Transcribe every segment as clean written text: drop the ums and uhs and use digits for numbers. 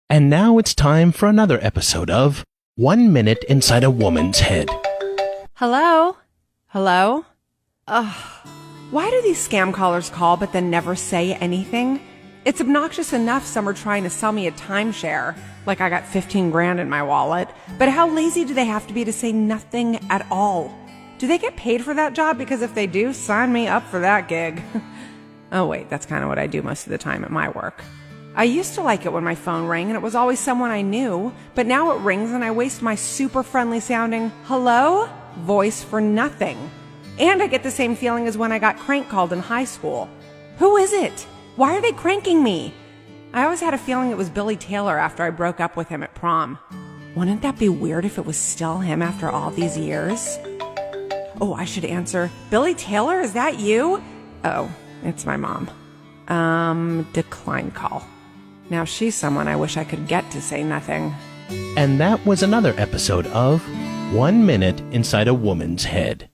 And now it's time for another episode of 1 Minute Inside a Woman's Head. Hello? Hello? Why do these scam callers call but then never say anything? It's obnoxious enough some are trying to sell me a timeshare, like I got 15 grand in my wallet, but how lazy do they have to be to say nothing at all? Do they get paid for that job? Because if they do, sign me up for that gig. Oh wait, that's kind of what I do most of the time at my work. I used to like it when my phone rang and it was always someone I knew, but now it rings and I waste my super friendly sounding hello voice for nothing. And I get the same feeling as when I got crank called in high school. Who is it? Why are they cranking me? I always had a feeling it was Billy Taylor after I broke up with him at prom. Wouldn't that be weird if it was still him after all these years? Oh, I should answer. Billy Taylor, is that you? Oh, it's my mom. Decline call. Now she's someone I wish I could get to say nothing. And that was another episode of 1 Minute Inside a Woman's Head.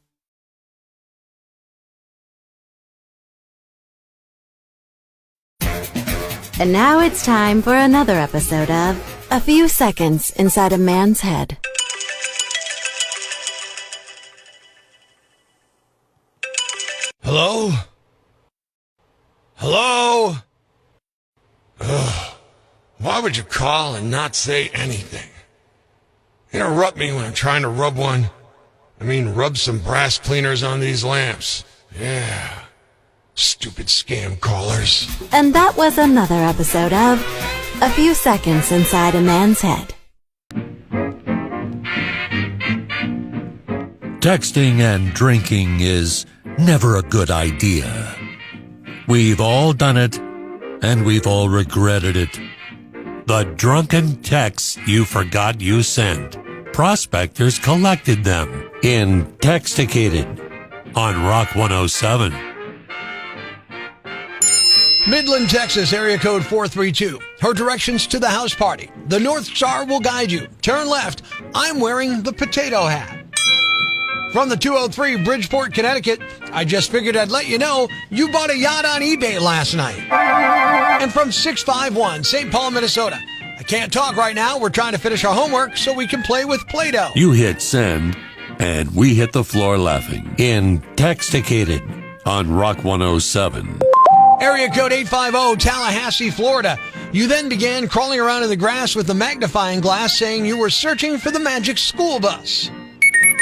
And now it's time for another episode of A Few Seconds Inside a Man's Head. Hello? Hello? Ugh. Why would you call and not say anything? Interrupt me when I'm trying to rub rub some brass cleaners on these lamps. Yeah. Stupid scam callers. And that was another episode of A Few Seconds Inside a Man's Head. Texting and drinking is never a good idea. We've all done it, and we've all regretted it. The drunken texts you forgot you sent. Prospectors collected them in InTEXTicated on Rock 107. Midland, Texas, area code 432. Her directions to the house party. The North Star will guide you. Turn left. I'm wearing the potato hat. From the 203 Bridgeport, Connecticut, I just figured I'd let you know you bought a yacht on eBay last night. And from 651 St. Paul, Minnesota, I can't talk right now. We're trying to finish our homework so we can play with Play-Doh. You hit send, and we hit the floor laughing in InTEXTicated on Rock 107. Area code 850 Tallahassee, Florida. You then began crawling around in the grass with a magnifying glass saying you were searching for the magic school bus.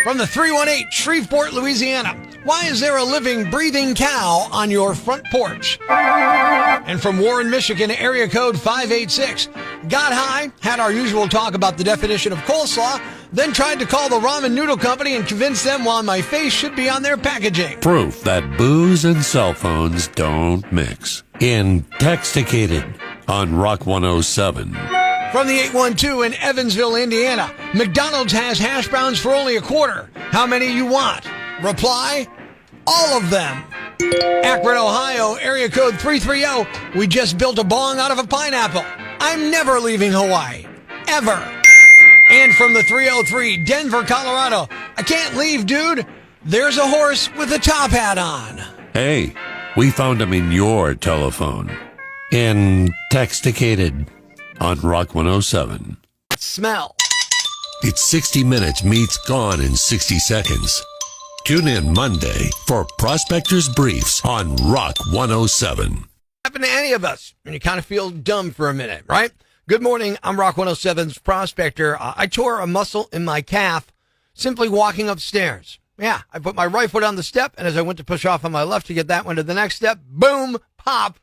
From the 318 Shreveport, Louisiana. Why is there a living, breathing cow on your front porch? And from Warren, Michigan, area code 586. Got high, had our usual talk about the definition of coleslaw, then tried to call the ramen noodle company and convince them why my face should be on their packaging. Proof that booze and cell phones don't mix. In InTEXTicated on Rock 107. From the 812 in Evansville, Indiana. McDonald's has hash browns for only a quarter. How many you want? Reply, all of them. Akron, Ohio, area code 330. We just built a bong out of a pineapple. I'm never leaving Hawaii. Ever. And from the 303, Denver, Colorado. I can't leave, dude. There's a horse with a top hat on. Hey, we found him in your telephone. In InTEXTicated on Rock 107. Smell. It's 60 Minutes meets Gone in 60 Seconds. Tune in Monday for Prospector's Briefs on Rock 107. Happen to any of us, and you kind of feel dumb for a minute, right? Good morning, I'm Rock 107's Prospector. I tore a muscle in my calf simply walking upstairs. Yeah, I put my right foot on the step, and as I went to push off on my left to get that one to the next step, boom, pop,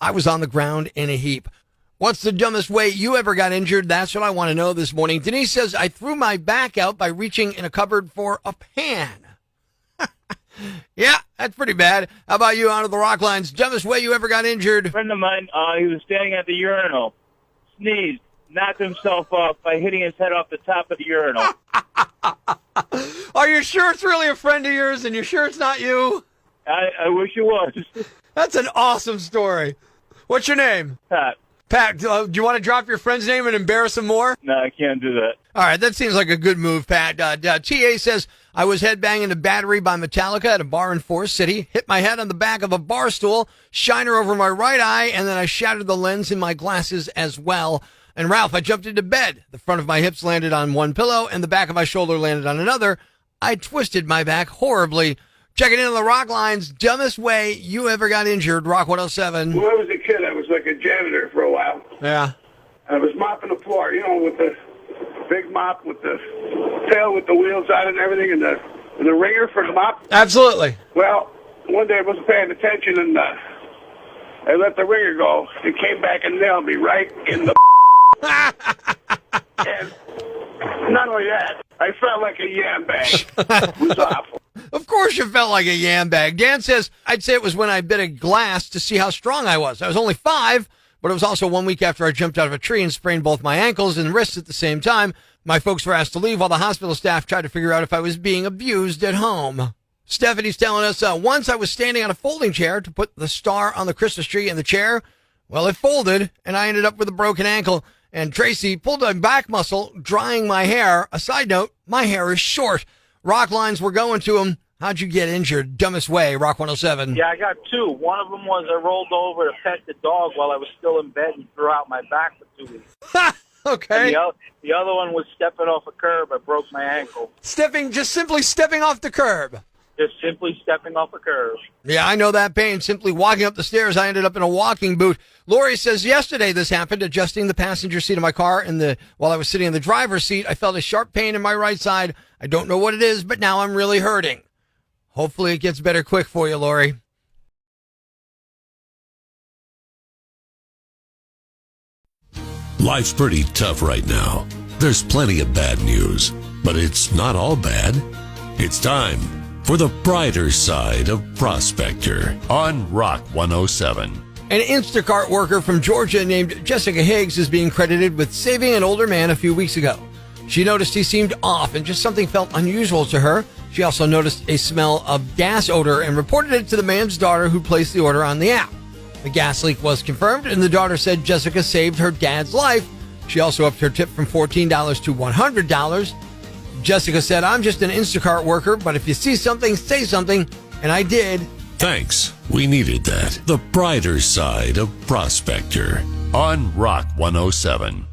I was on the ground in a heap. What's the dumbest way you ever got injured? That's what I want to know this morning. Denise says, I threw my back out by reaching in a cupboard for a pan. Yeah, that's pretty bad. How about you out of the rock lines? Dumbest way you ever got injured? A friend of mine, he was standing at the urinal, sneezed, knocked himself off by hitting his head off the top of the urinal. Are you sure it's really a friend of yours and you're sure it's not you? I wish it was. That's an awesome story. What's your name? Pat. Pat, do you want to drop your friend's name and embarrass him more? No, I can't do that. All right, that seems like a good move, Pat. TA says, I was headbanging to Battery by Metallica at a bar in Forest City, hit my head on the back of a bar stool, shiner over my right eye, and then I shattered the lens in my glasses as well. And Ralph, I jumped into bed. The front of my hips landed on one pillow and the back of my shoulder landed on another. I twisted my back horribly. Checking in on the Rock Lines, dumbest way you ever got injured, Rock 107. When I was a kid, I was like a janitor for a while. Yeah. I was mopping the floor, with the big mop with the tail with the wheels on it and everything, and the ringer for the mop. Absolutely. Well, one day I wasn't paying attention, and I let the ringer go. It came back and nailed me right in the and not only that, I felt like a yam bag. It was awful. Of course you felt like a yam bag. Dan says, I'd say it was when I bit a glass to see how strong I was. I was only 5, but it was also 1 week after I jumped out of a tree and sprained both my ankles and wrists at the same time. My folks were asked to leave while the hospital staff tried to figure out if I was being abused at home. Stephanie's telling us, once I was standing on a folding chair to put the star on the Christmas tree in the chair. Well, it folded, and I ended up with a broken ankle. And Tracy pulled a back muscle, drying my hair. A side note, my hair is short. Rock Lines, we're going to him. How'd you get injured? Dumbest way, Rock 107. Yeah, I got 2. One of them was I rolled over to pet the dog while I was still in bed and threw out my back for 2 weeks. Okay. And the other one was stepping off a curb. I broke my ankle. Just simply stepping off the curb. Just simply stepping off a curb. Yeah, I know that pain. Simply walking up the stairs, I ended up in a walking boot. Lori says, yesterday this happened, adjusting the passenger seat of my car while I was sitting in the driver's seat. I felt a sharp pain in my right side. I don't know what it is, but now I'm really hurting. Hopefully it gets better quick for you, Lori. Life's pretty tough right now. There's plenty of bad news, but it's not all bad. It's time for the brighter side of Prospector on Rock 107. An Instacart worker from Georgia named Jessica Higgs is being credited with saving an older man a few weeks ago. She noticed he seemed off and just something felt unusual to her. She also noticed a smell of gas odor and reported it to the man's daughter, who placed the order on the app. The gas leak was confirmed, and the daughter said Jessica saved her dad's life. She also upped her tip from $14 to $100. Jessica said, I'm just an Instacart worker, but if you see something, say something. And I did. Thanks. We needed that. The brighter side of Prospector on Rock 107.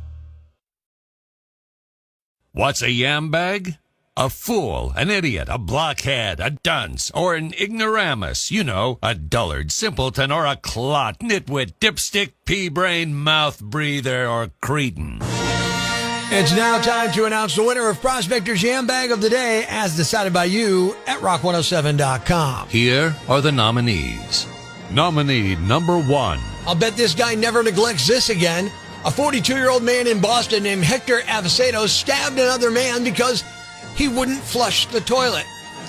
What's a Yamabg? A fool, an idiot, a blockhead, a dunce, or an ignoramus. You know, a dullard, simpleton, or a clot, nitwit, dipstick, pea-brain, mouth-breather, or cretin. It's now time to announce the winner of Prospector's Yamabg of the Day, as decided by you at rock107.com. Here are the nominees. Nominee number 1. I'll bet this guy never neglects this again. A 42-year-old man in Boston named Hector Avesedo stabbed another man because he wouldn't flush the toilet.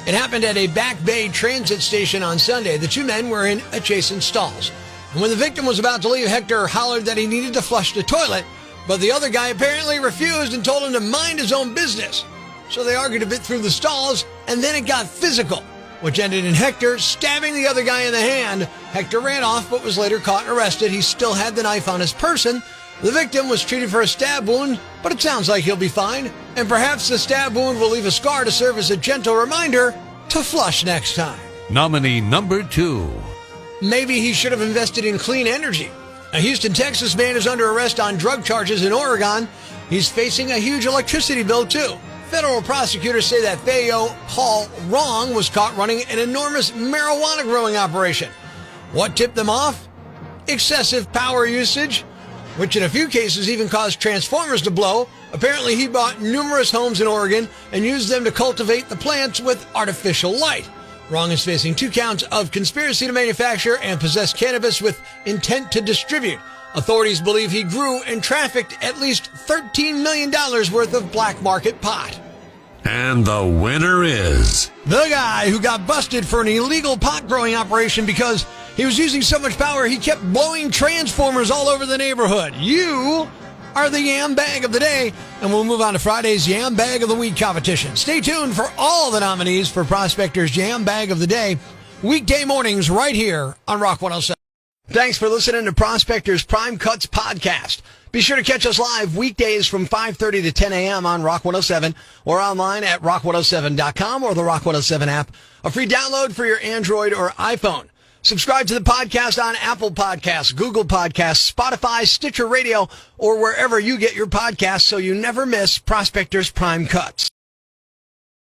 It happened at a Back Bay transit station on Sunday. The 2 men were in adjacent stalls. And when the victim was about to leave, Hector hollered that he needed to flush the toilet, but the other guy apparently refused and told him to mind his own business. So they argued a bit through the stalls, and then it got physical, which ended in Hector stabbing the other guy in the hand. Hector ran off, but was later caught and arrested. He still had the knife on his person. The victim was treated for a stab wound, but it sounds like he'll be fine. And perhaps the stab wound will leave a scar to serve as a gentle reminder to flush next time. Nominee number 2. Maybe he should have invested in clean energy. A Houston, Texas man is under arrest on drug charges in Oregon. He's facing a huge electricity bill, too. Federal prosecutors say that Theo Paul Wrong was caught running an enormous marijuana growing operation. What tipped them off? Excessive power usage, which in a few cases even caused transformers to blow. Apparently, he bought numerous homes in Oregon and used them to cultivate the plants with artificial light. Wrong is facing 2 counts of conspiracy to manufacture and possess cannabis with intent to distribute. Authorities believe he grew and trafficked at least $13 million worth of black market pot. And the winner is the guy who got busted for an illegal pot growing operation because he was using so much power he kept blowing transformers all over the neighborhood. You are the Yamabg of the Day, and we'll move on to Friday's Yamabg of the Week competition. Stay tuned for all the nominees for Prospector's Yamabg of the Day, weekday mornings right here on Rock 107. Thanks for listening to Prospector's Prime Cuts podcast. Be sure to catch us live weekdays from 5:30 to 10 a.m. on Rock 107 or online at rock107.com or the Rock 107 app, a free download for your Android or iPhone. Subscribe to the podcast on Apple Podcasts, Google Podcasts, Spotify, Stitcher Radio, or wherever you get your podcasts so you never miss Prospector's Prime Cuts.